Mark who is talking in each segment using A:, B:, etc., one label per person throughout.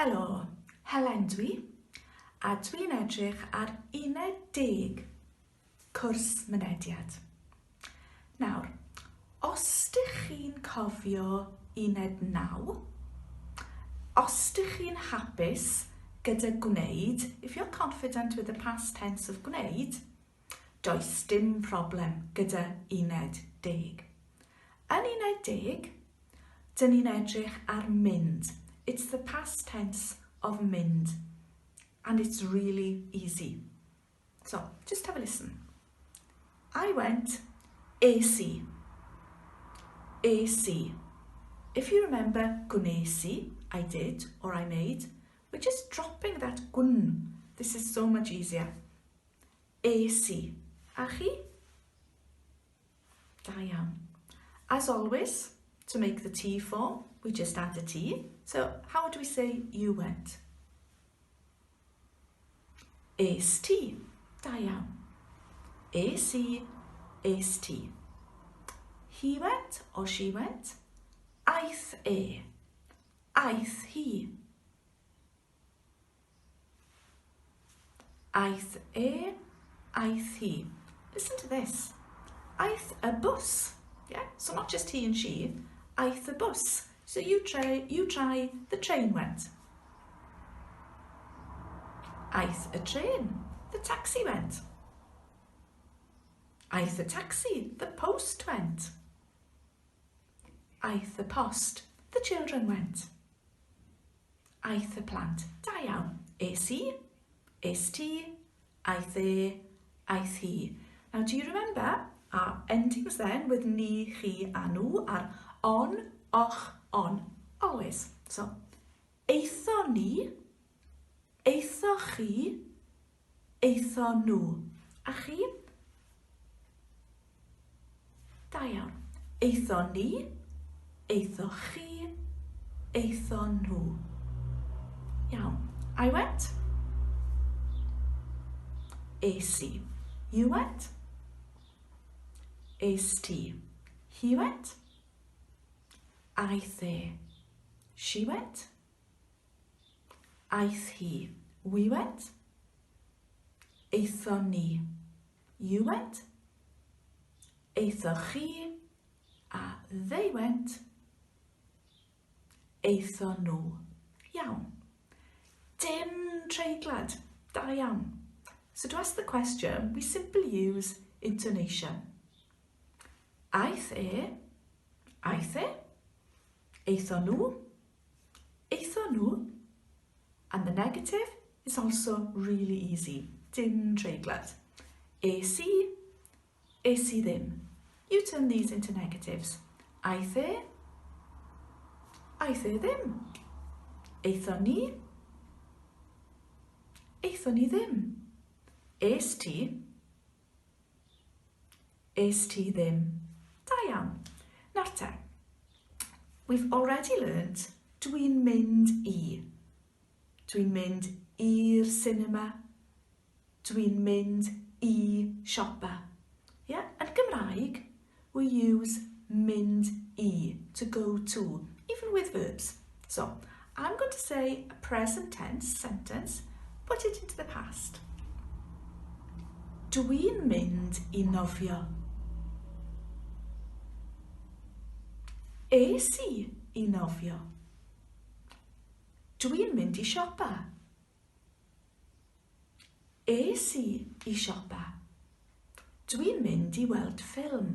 A: Helo, Helen dwi, a dwi'n edrych ar Uned 10, Cwrs Mynediad. Nawr, os ydych chi'n cofio Uned 9, os ydych chi'n hapus gyda gwneud, if you're confident with the past tense of gwneud, does dim problem gyda Uned 10. Yn Uned 10, dyn ni'n edrych ar mynd. It's the past tense of mynd, and it's really easy. So, just have a listen. I went AC. AC. If you remember gwnes I did, or I made, we're just dropping that gwn. This is so much easier. AC. A chi? Da iawn. As always, to make the T form, we just add a T. So how would we say you went? AC. Da iawn. AC, AC. He went or she went. Aeth e. Aeth he. Aeth e. Aeth he. Listen to this. Aeth a bus. Yeah, so not just he and she. Aeth a bus. So you try, the train went. Aeth a train, the taxi went. Aeth a taxi, the post went. Aeth the post, the children went. Aeth the plant, da iawn. AC, est, aeth e, aeth he. Now do you remember our endings then with ni, chi a nhw are on, och, on, always. So, eitho ni, eitho chi, eitho nhw. A chi? Da iawn. Eitho ni, eitho chi, eitho nhw. Iawn. I went. AC. You went. Est. He went. Aeth e. She went. Aeth he. We went. Eitho ni. You went. Eitho chi. They went. Eitho nhw. Iawn. Dim treiglad. Da iawn. So to ask the question, we simply use intonation. Aeth e. Aeth e. Eitho nhw. Eitho nhw. And the negative is also really easy. Dim treiglad. AC. AC ddim. You turn these into negatives. Aeth e. Aeth e ddim. Eitho ni. Eitho ni ddim. Est ti. Est ti ddim. Da iawn. Nawr te. We've already learnt dwi'n mynd I. Dwi'n mynd i'r cinema. Dwi'n mynd I siopa. Yeah? Yn Gymraeg, we use mynd I to go to, even with verbs. So, I'm going to say a present tense sentence, put it into the past. Dwi'n mynd I nofio. Es I nofio. Dwi'n mynd I siopa. Es I siopa. Dwi'n mynd I weld ffilm.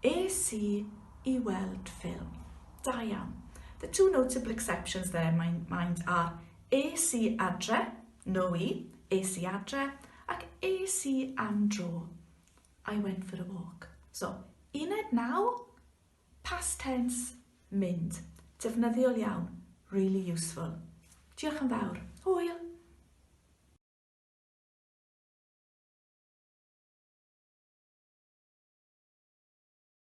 A: Es I weld ffilm. Da iawn. The two notable exceptions there, mind, are es I adre, no I, es I adre, ac es I am dro. I went for a walk. So, Uned 9, past tense, mynd. Defnyddiol iawn, really useful. Diolch yn fawr. Hwyl!